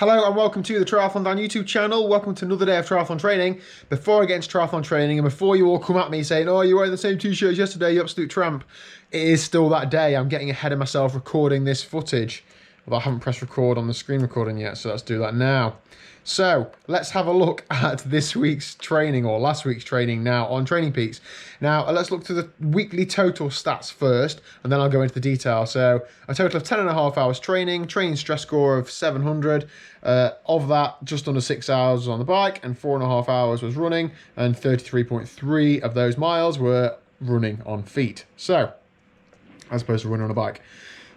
Hello and welcome to the TriathlonDan YouTube channel. Welcome to another day of triathlon training. Before I get into triathlon training and before you all come at me saying, oh, you wearing the same t-shirts yesterday, you absolute tramp, it is still that day. I'm getting ahead of myself recording this footage. Although I haven't pressed record on the screen recording yet, so let's do that now. So let's have a look at this week's training or last week's training now on Training Peaks. Now let's look through the weekly total stats first, and then I'll go into the detail. So a total of 10.5 hours training stress score of 700. Of that, just under 6 hours was on the bike and 4.5 hours was running, and 33.3 of those miles were running on feet. So, as opposed to running on a bike.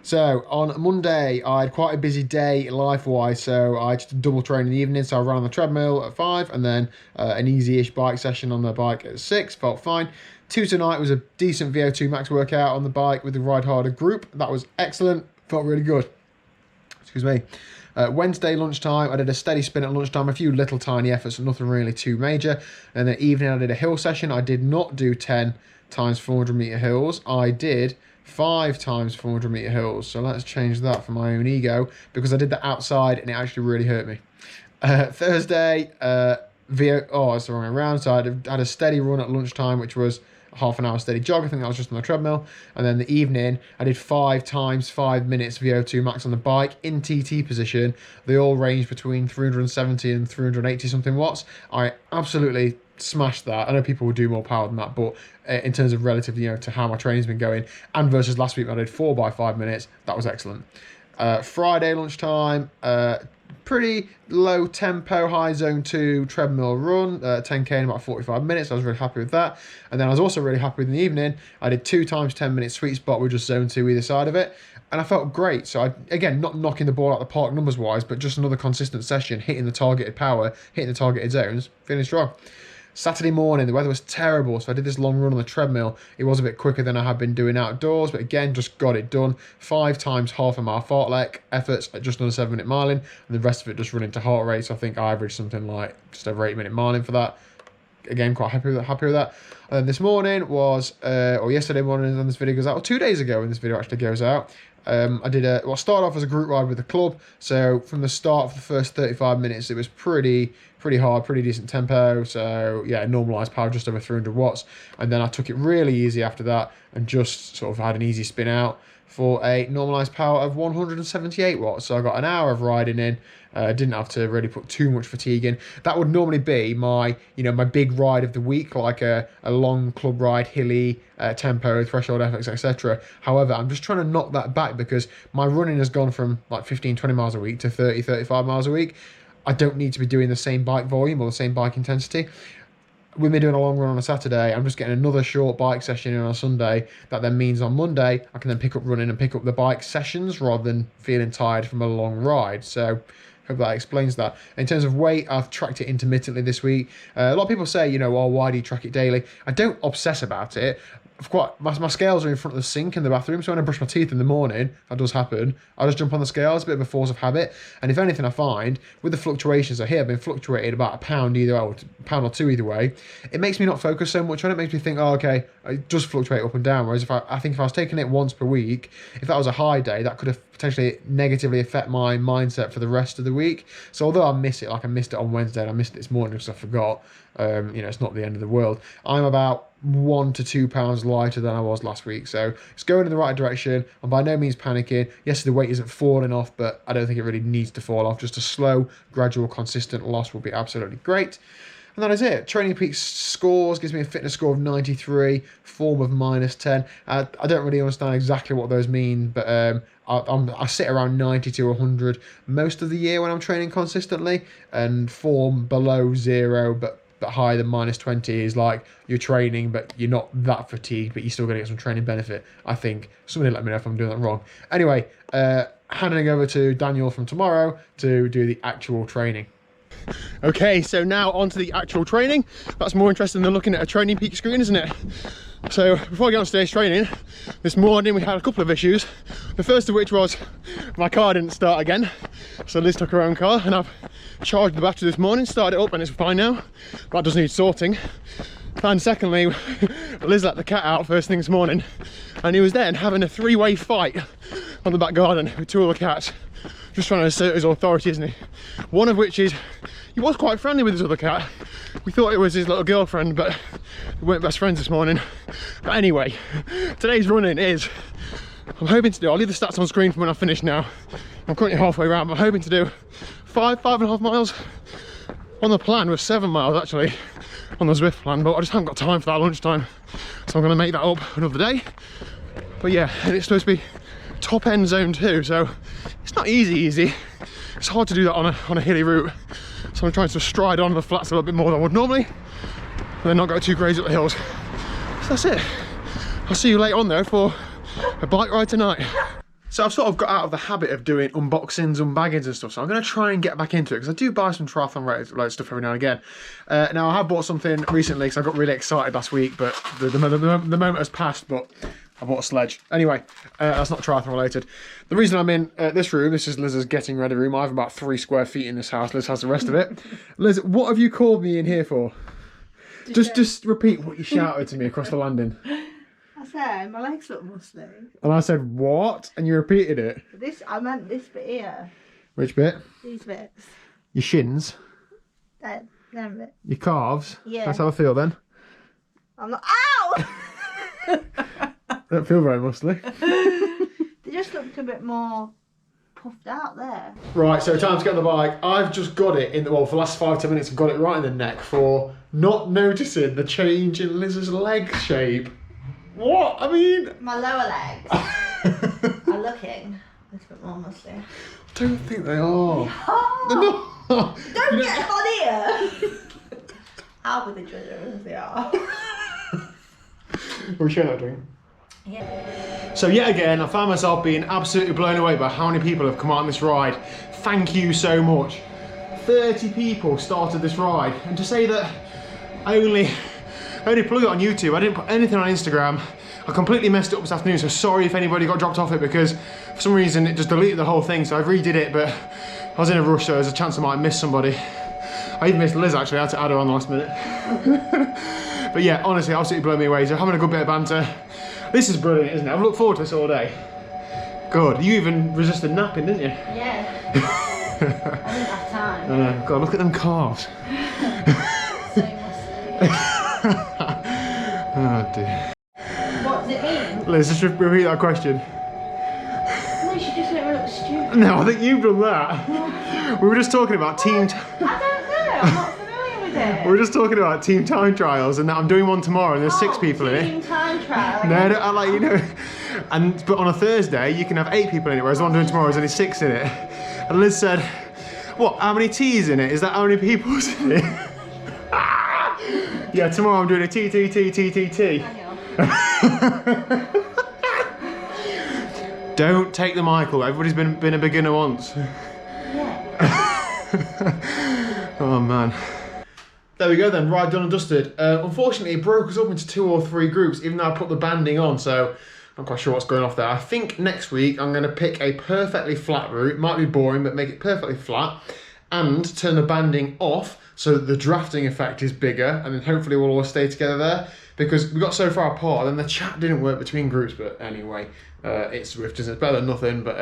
So on Monday, I had quite a busy day life-wise, so I just double trained in the evening. So I ran on the treadmill at 5 and then an easy-ish bike session on the bike at 6, felt fine. Tuesday night was a decent VO2 max workout on the bike with the RideHarder group. That was excellent, felt really good. Excuse me. Wednesday lunchtime, I did a steady spin at lunchtime, a few little tiny efforts, nothing really too major. And then evening, I did a hill session. I did not do 10 times 400 meter hills. I did 5 times 400 meter hills. So let's change that for my own ego, because I did that outside and it actually really hurt me. Thursday, it's the wrong way around. So I had a steady run at lunchtime, which was half an hour steady jog. I think that was just on the treadmill. And then the evening, I did 5 times 5 minutes VO2 max on the bike in TT position. They all range between 370 and 380 something watts. I absolutely smashed that. I know people will do more power than that, but in terms of relative, to how my training's been going, and versus last week, I did 4 by 5 minutes. That was excellent. Friday lunchtime, pretty low tempo, high zone 2 treadmill run, 10k in about 45 minutes. I was really happy with that. And then I was also really happy with in the evening. I did 2 times 10 minute sweet spot with just zone 2 either side of it. And I felt great. So again, not knocking the ball out of the park numbers wise, but just another consistent session, hitting the targeted power, hitting the targeted zones, feeling strong. Saturday morning, the weather was terrible, so I did this long run on the treadmill. It was a bit quicker than I had been doing outdoors, but again, just got it done. 5 times half a mile fartlek efforts at just under 7 minute miling, and the rest of it just running to heart rate. So I think I averaged something like just over 8 minute miling for that. Again, quite happy with that. And then this morning was, or yesterday morning when this video goes out, or 2 days ago when this video actually goes out, I did I started off as a group ride with the club. So from the start for the first 35 minutes, it was pretty hard, pretty decent tempo. So yeah, normalized power just over 300 watts. And then I took it really easy after that and just sort of had an easy spin out for a normalized power of 178 watts. So I got an hour of riding in. Didn't have to really put too much fatigue in. That would normally be my, my big ride of the week, like a long club ride, hilly, tempo, threshold efforts, etc. However, I'm just trying to knock that back because my running has gone from like 15, 20 miles a week to 30, 35 miles a week. I don't need to be doing the same bike volume or the same bike intensity. With me doing a long run on a Saturday, I'm just getting another short bike session in on a Sunday. That then means on Monday, I can then pick up running and pick up the bike sessions rather than feeling tired from a long ride. So hope that explains that. In terms of weight, I've tracked it intermittently this week. A lot of people say, why do you track it daily? I don't obsess about it. My scales are in front of the sink in the bathroom, so when I brush my teeth in the morning, that does happen, I just jump on the scales, a bit of a force of habit. And if anything, I find with the fluctuations, I've been fluctuated about a pound or 2 either way. It makes me not focus so much on it. It makes me think, oh, okay, it does fluctuate up and down. Whereas I think if I was taking it once per week, if that was a high day, that could have potentially negatively affect my mindset for the rest of the week. So although I miss it, like I missed it on Wednesday and I missed it this morning because I forgot, it's not the end of the world. I'm about 1 to 2 pounds lighter than I was last week, so it's going in the right direction. I'm by no means panicking. Yes, the weight isn't falling off, but I don't think it really needs to fall off. Just a slow, gradual, consistent loss will be absolutely great. And that is it. Training Peaks scores gives me a fitness score of 93, form of -10. I don't really understand exactly what those mean, but I sit around 90 to 100 most of the year when I'm training consistently, and form below 0, but higher than -20 is like you're training, but you're not that fatigued, but you're still going to get some training benefit, I think. Somebody let me know if I'm doing that wrong. Anyway, handing over to Daniel from tomorrow to do the actual training. Okay, so now on to the actual training. That's more interesting than looking at a Training Peak screen, isn't it? So before I get on to today's training, this morning we had a couple of issues. The first of which was my car didn't start again. So Liz took her own car and I've charged the battery this morning, started it up and it's fine now. That does need sorting. And secondly, Liz let the cat out first thing this morning and he was then having a 3-way fight on the back garden with 2 other cats, Just trying to assert his authority, isn't he? One of which is, he was quite friendly with his other cat. We thought it was his little girlfriend, but we weren't best friends this morning. But anyway, today's running is, I'm hoping to do, I'll leave the stats on screen for when I finish now. I'm currently halfway around, but I'm hoping to do 5.5 miles. On the plan was 7 miles actually, on the Zwift plan, but I just haven't got time for that lunchtime. So I'm gonna make that up another day. But yeah, and it's supposed to be top end zone 2, so it's not easy. It's hard to do that on a hilly route. So I'm trying to stride on the flats a little bit more than I would normally, and then not go too crazy up the hills. So that's it. I'll see you later on though for a bike ride tonight. So I've sort of got out of the habit of doing unboxings, unbaggings and stuff, so I'm going to try and get back into it, because I do buy some triathlon related stuff every now and again. Now I have bought something recently, because I got really excited last week, but the moment has passed, but I bought a sledge. Anyway, that's not triathlon related. The reason I'm in this room, this is Liz's getting ready room. I have about 3 square feet in this house. Liz has the rest of it. Liz, what have you called me in here for? Just repeat what you shouted to me across the landing. I said, my legs look muscly. And I said, what? And you repeated it. I meant this bit here. Which bit? These bits. Your shins. Them bits. Your calves. Yeah. That's how I feel then. I'm not. Ow! Don't feel very muscly. They just looked a bit more puffed out there. Right, so time to get on the bike. I've just got it in the, well, for the last 5-10 minutes, I've got it right in the neck for not noticing the change in Liz's leg shape. What? I mean... My lower legs are looking a little bit more muscly. I don't think they are. Oh, They're not. don't get on here! I'll be the judge if they are. Are we sharing that drink? Yeah. So yet again, I found myself being absolutely blown away by how many people have come out on this ride. Thank you so much. 30 people started this ride, and to say that I only plugged it on YouTube, I didn't put anything on Instagram. I completely messed it up this afternoon, so sorry if anybody got dropped off it, because for some reason it just deleted the whole thing, so I redid it, but I was in a rush, so there's a chance I might miss somebody. I even missed Liz actually, I had to add her on the last minute. But yeah, honestly, absolutely blew me away, so having a good bit of banter. This is brilliant, isn't it? I've looked forward to this all day. Good, you even resisted napping, didn't you? Yeah. I didn't have time. God, look at them calves. So muscly. Oh dear. What does it mean? Liz, just repeat that question. No, she just made me look stupid. No, I think you've done that. We were just talking about team... I don't know, I'm not familiar with it. We were just talking about team time trials, and I'm doing one tomorrow, and there's 6 people in it. Team time trial. No, I like, you know. But on a Thursday, you can have 8 people in it, whereas the one I'm doing tomorrow is only 6 in it. And Liz said, what, how many T's in it? Is that how many people's in it? Yeah, tomorrow I'm doing a T. Don't take the Michael. Everybody's been a beginner once. Yeah. Oh man. There we go then, ride done and dusted. Unfortunately, it broke us up into 2 or 3 groups, even though I put the banding on, so I'm not quite sure what's going off there. I think next week I'm going to pick a perfectly flat route. Might be boring, but make it perfectly flat, and turn the banding off so that the drafting effect is bigger, and then hopefully we'll all stay together there, because we got so far apart, and the chat didn't work between groups, but anyway, it's Zwift, isn't it? It's better than nothing, but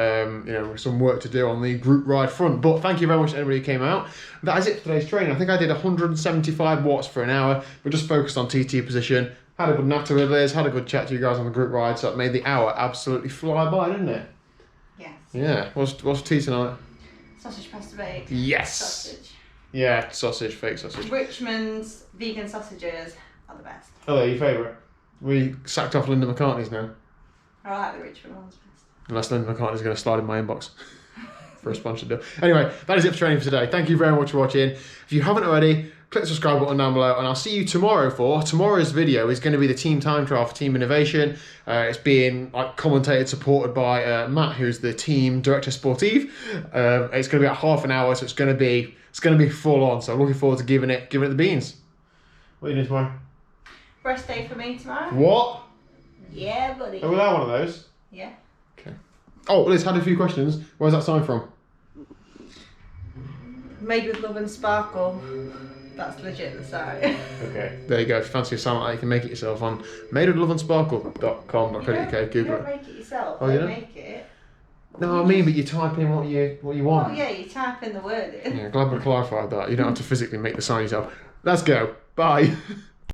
you know, some work to do on the group ride front. But thank you very much to everybody who came out. That is it for today's training. I think I did 175 watts for an hour. We just focused on TT position, had a good natter with Liz, had a good chat to you guys on the group ride, so it made the hour absolutely fly by, didn't it? Yes. Yeah. What's tea tonight? Sausage pasta bake. Yes. Sausage. Yeah, sausage, fake sausage. Richmond's vegan sausages are the best. Oh, they're your favourite? We sacked off Linda McCartney's now. I like the Richmond ones best. Unless Linda McCartney's going to slide in my inbox for a sponsored deal. Anyway, that is it for training for today. Thank you very much for watching. If you haven't already, click the subscribe button down below, and I'll see you tomorrow for tomorrow's video is going to be the team time trial for Team Innovation. It's being commentated, supported by Matt, who's the team director sportive. It's going to be at half an hour, so it's going to be full on. So I'm looking forward to giving it the beans. What are you doing tomorrow? Rest day for me tomorrow. What? Yeah, buddy. Are we allowed one of those? Yeah. Okay. Oh, Liz had a few questions. Where's that sign from? Made with love and sparkle. That's legit the site. Okay, there you go. If you fancy a sign like that, you can make it yourself on madewithloveandsparkle.com.co.uk. Google You don't it. make it yourself. Oh, They you don't? make it. No, I mean, but you type in what you want. Oh yeah, you type in the word in. Yeah, glad we clarified that. You don't have to physically make the sign yourself. Let's go. Bye.